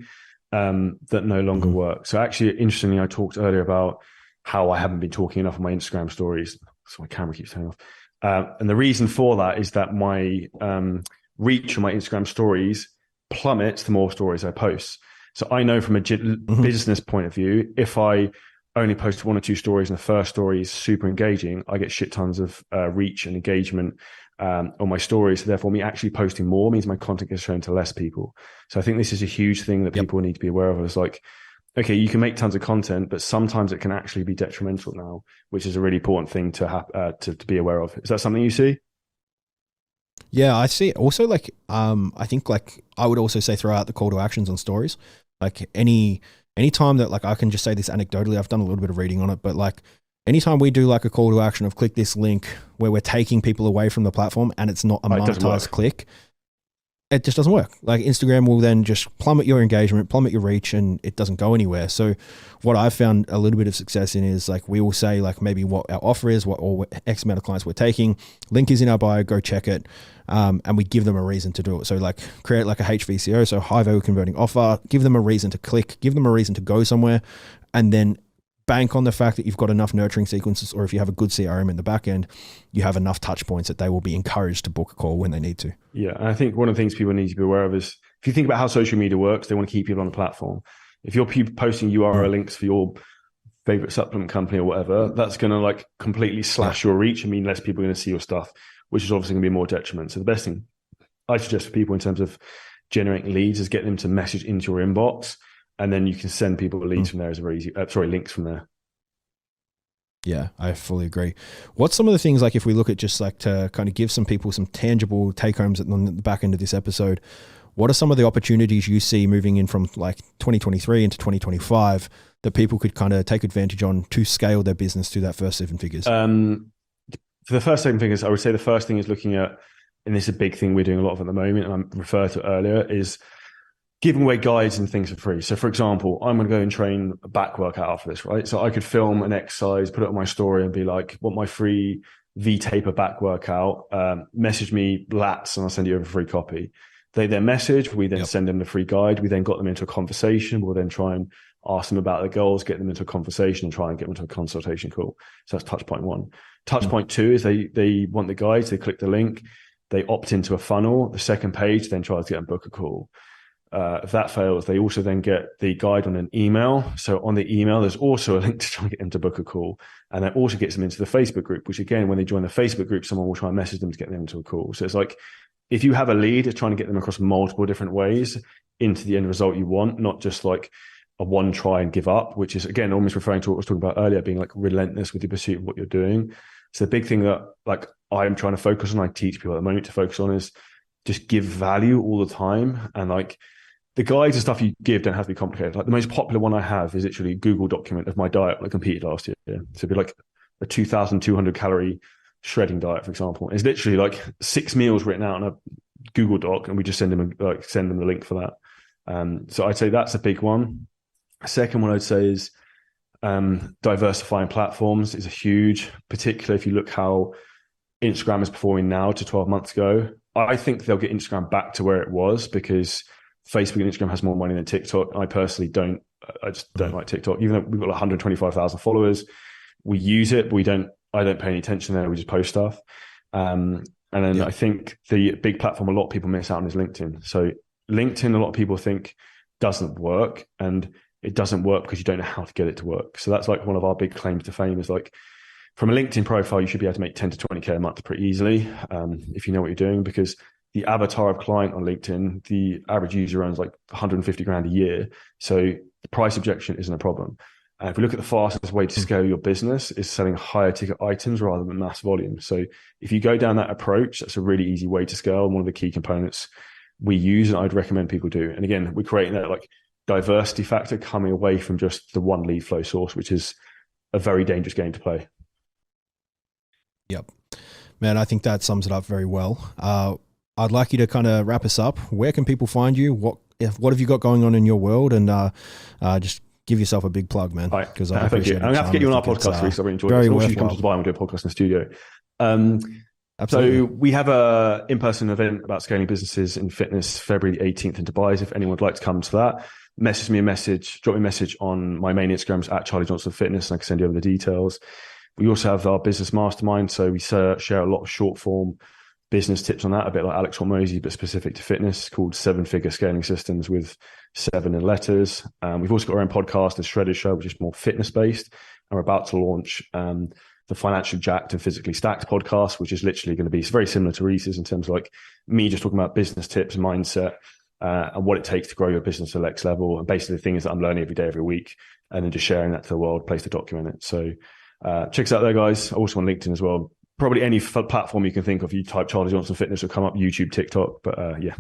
That no longer work. So actually, interestingly, I talked earlier about how I haven't been talking enough on my Instagram stories. So my camera keeps turning off. And the reason for that is that my reach on my Instagram stories plummets the more stories I post. So I know from a business point of view, if I only post 1 or 2 stories and the first story is super engaging, I get shit tons of reach and engagement on my stories. So therefore, me actually posting more means my content gets shown to less people. So I think this is a huge thing that people need to be aware of. It's like, okay, you can make tons of content, but sometimes it can actually be detrimental now, which is a really important thing to be aware of. Is that something you see?
Yeah, I see. Also, like, I think, like, I would also say throw out the call to actions on stories. Like, any time that, like, I can just say this anecdotally, I've done a little bit of reading on it, but like, anytime we do like a call to action of click this link where we're taking people away from the platform and it's not a monetized click, it just doesn't work. Like, Instagram will then just plummet your engagement, plummet your reach, and it doesn't go anywhere. So what I've found a little bit of success in is, like, we will say, like, maybe what our offer is, what X amount of clients we're taking. Link is in our bio, go check it. And we give them a reason to do it. So, like, create like a HVCO, so high value converting offer, give them a reason to click, give them a reason to go somewhere, and then bank on the fact that you've got enough nurturing sequences, or if you have a good CRM in the back end, you have enough touch points that they will be encouraged to book a call when they need to.
Yeah. And I think one of the things people need to be aware of is, if you think about how social media works, they want to keep people on the platform. If you're posting URL links for your favorite supplement company or whatever, that's going to like completely slash your reach and mean less people are going to see your stuff, which is obviously going to be more detriment. So the best thing I suggest for people in terms of generating leads is get them to message into your inbox, and then you can send people leads from there as a very easy, links from there.
Yeah, I fully agree. What's some of the things, like, if we look at just like to kind of give some people some tangible take homes on the back end of this episode, what are some of the opportunities you see moving in from like 2023 into 2025 that people could kind of take advantage on to scale their business to that first 7 figures?
For the first 7 figures, I would say the first thing is looking at, and this is a big thing we're doing a lot of at the moment, and I referred to it earlier, is giving away guides and things for free. So for example, I'm going to go and train a back workout after this, right? So I could film an exercise, put it on my story and be like, want my free V-taper back workout, message me lats and I'll send you over a free copy. They then message, we then send them the free guide. We then got them into a conversation. We'll then try and ask them about their goals, get them into a conversation and try and get them into a consultation call. So that's touch point 1. Touch point 2 is they want the guides, they click the link, they opt into a funnel. The second page then tries to get them book a call. If that fails, they also then get the guide on an email. So on the email, there's also a link to try and get them to book a call. And that also gets them into the Facebook group, which again, when they join the Facebook group, someone will try and message them to get them into a call. So it's like, if you have a lead, it's trying to get them across multiple different ways into the end result you want, not just like a one try and give up, which is again, almost referring to what I was talking about earlier, being like relentless with your pursuit of what you're doing. So the big thing that like I'm trying to focus on, I teach people at the moment to focus on, is just give value all the time. And like, the guides and stuff you give don't have to be complicated. Like the most popular one I have is literally a Google document of my diet when I competed last year. So it'd be like a 2,200 calorie shredding diet, for example. It's literally like 6 meals written out in a Google doc, and we just send them the link for that. So I'd say that's a big one. Second one I'd say is diversifying platforms is a huge, particularly if you look how Instagram is performing now to 12 months ago. I think they'll get Instagram back to where it was because Facebook and Instagram has more money than TikTok. I personally don't. I just don't like TikTok. Even though we've got 125,000 followers, we use it, but I don't pay any attention there. We just post stuff. And then I think the big platform a lot of people miss out on is LinkedIn. So LinkedIn, a lot of people think doesn't work, and it doesn't work because you don't know how to get it to work. So that's like one of our big claims to fame is like, from a LinkedIn profile, you should be able to make 10 to 20K a month pretty easily if you know what you're doing, because the avatar of client on LinkedIn, the average user earns like 150 grand a year. So the price objection isn't a problem. And if we look at the fastest way to scale your business is selling higher ticket items rather than mass volume. So if you go down that approach, that's a really easy way to scale. And one of the key components we use, and I'd recommend people do. And again, we're creating that like diversity factor coming away from just the one lead flow source, which is a very dangerous game to play.
Yep. Man, I think that sums it up very well. I'd like you to kind of wrap us up. Where can people find you? What have you got going on in your world? And just give yourself a big plug, man. Because I appreciate it.
I'm going to have to get you on our podcast, Rhys. I really enjoyed it. You should come to Dubai and we'll do a podcast in the studio.
Absolutely.
So we have a in-person event about scaling businesses in fitness, February 18th in Dubai. If anyone would like to come to that, drop me a message on my main Instagrams at Charlie Johnson Fitness, and I can send you over the details. We also have our business mastermind. So we share a lot of short form business tips on that, a bit like Alex Hormozy, but specific to fitness, called 7-Figure Scaling Systems with 7 in letters. We've also got our own podcast, The Shredded Show, which is more fitness based. And we're about to launch the Financially Jacked and Physically Stacked podcast, which is literally going to be very similar to Rhys's in terms of like me just talking about business tips, mindset, and what it takes to grow your business to the next level. And basically the things that I'm learning every day, every week, and then just sharing that to the world, place to document it. So check us out there, guys. Also on LinkedIn as well. Probably any platform you can think of. You type Charlie Johnson Fitness will come up, YouTube, TikTok. But yeah.